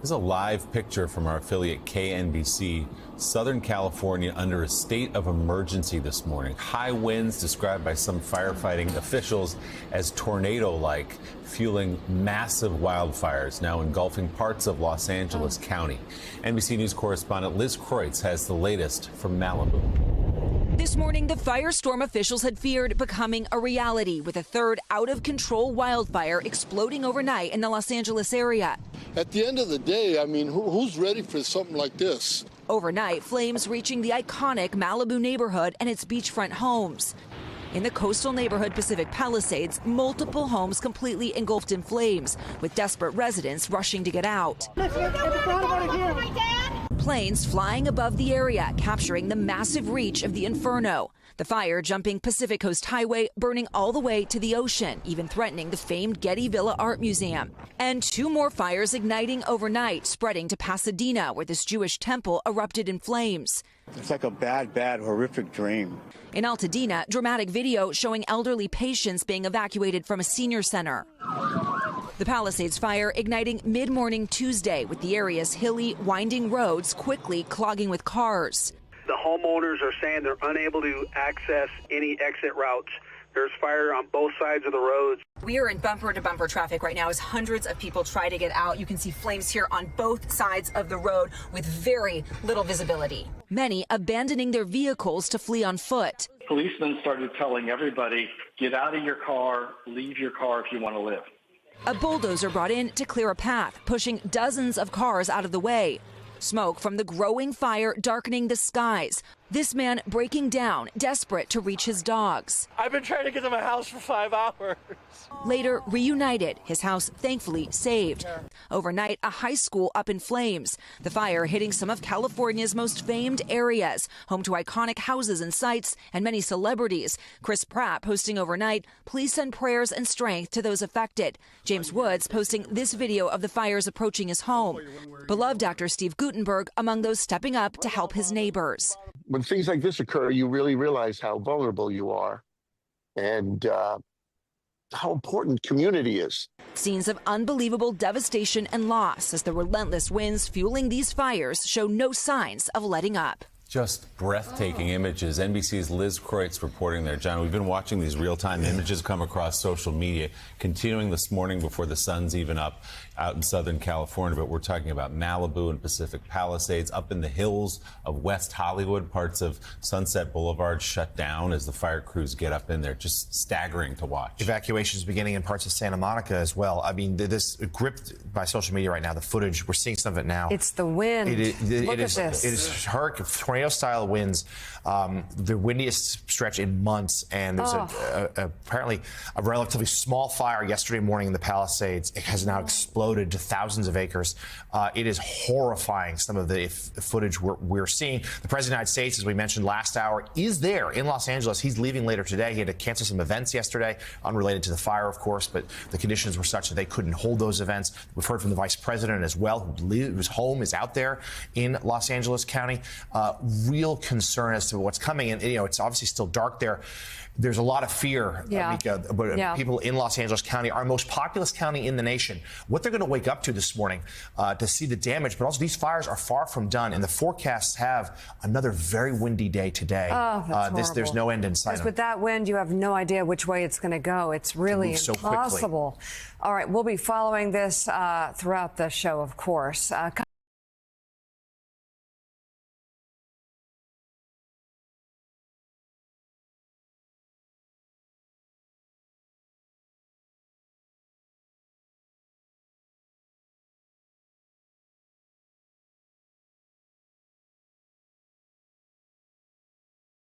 This is a live picture from our affiliate KNBC. Southern California under a state of emergency this morning. High winds described by some firefighting officials as tornado-like, fueling massive wildfires now engulfing parts of Los Angeles County. NBC News correspondent Liz Kreutz has the latest from Malibu. This morning, the firestorm officials had feared becoming a reality, with a third out-of-control wildfire exploding overnight in the Los Angeles area. At the end of the day, I mean, who's ready for something like this? Overnight, flames reaching the iconic Malibu neighborhood and its beachfront homes. In the coastal neighborhood Pacific Palisades, multiple homes completely engulfed in flames, with desperate residents rushing to get out. Planes flying above the area, capturing the massive reach of the inferno. The fire jumping Pacific Coast Highway, burning all the way to the ocean, even threatening the famed Getty Villa Art Museum. And two more fires igniting overnight, spreading to Pasadena, where this Jewish temple erupted in flames. It's like a bad, horrific dream. In Altadena, dramatic video showing elderly patients being evacuated from a senior center. The Palisades fire igniting mid-morning Tuesday, with the area's hilly, winding roads quickly clogging with cars. The homeowners are saying they're unable to access any exit routes. There's fire on both sides of the roads. We are in bumper-to-bumper traffic right now as hundreds of people try to get out. You can see flames here on both sides of the road with very little visibility. Many abandoning their vehicles to flee on foot. Policemen started telling everybody, get out of your car, leave your car if you want to live. A bulldozer brought in to clear a path, pushing dozens of cars out of the way. Smoke from the growing fire darkening the skies. This man breaking down, desperate to reach his dogs. I've been trying to get to my house for 5 hours. Later, reunited, his house thankfully saved. Overnight, a high school up in flames. The fire hitting some of California's most famed areas, home to iconic houses and sites and many celebrities. Chris Pratt posting overnight, please send prayers and strength to those affected. James Woods posting this video of the fires approaching his home. Beloved actor Steve Guttenberg among those stepping up to help his neighbors. When things like this occur, you really realize how vulnerable you are and how important community is. Scenes of unbelievable devastation and loss as the relentless winds fueling these fires show no signs of letting up. Just breathtaking images. NBC's Liz Kreutz reporting there. John, we've been watching these real-time images come across social media, continuing this morning before the sun's even up out in Southern California. But we're talking about Malibu and Pacific Palisades, up in the hills of West Hollywood. Parts of Sunset Boulevard shut down as the fire crews get up in there. Just staggering to watch. Evacuations beginning in parts of Santa Monica as well. I mean, this gripped by social media right now, the footage. We're seeing some of it now. It's the wind. Look at this. It is hurricane, tornado-style winds, the windiest stretch in months, and there's apparently a relatively small fire yesterday morning in the Palisades. It has now exploded to thousands of acres. It is horrifying, some of the footage we're seeing. The President of the United States, as we mentioned last hour, is there in Los Angeles. He's leaving later today. He had to cancel some events yesterday, unrelated to the fire, of course, but the conditions were such that they couldn't hold those events. We've heard from the Vice President as well, whose home is out there in Los Angeles County. Real concern as to what's coming. And, it's obviously still dark there. There's a lot of fear, Mika, about people in Los Angeles County, our most populous county in the nation, what they're going to wake up to this morning to see the damage. But also, these fires are far from done, and the forecasts have another very windy day today. There's no end in sight. Because with that wind, you have no idea which way it's going to go. It's really impossible. All right, we'll be following this throughout the show, of course.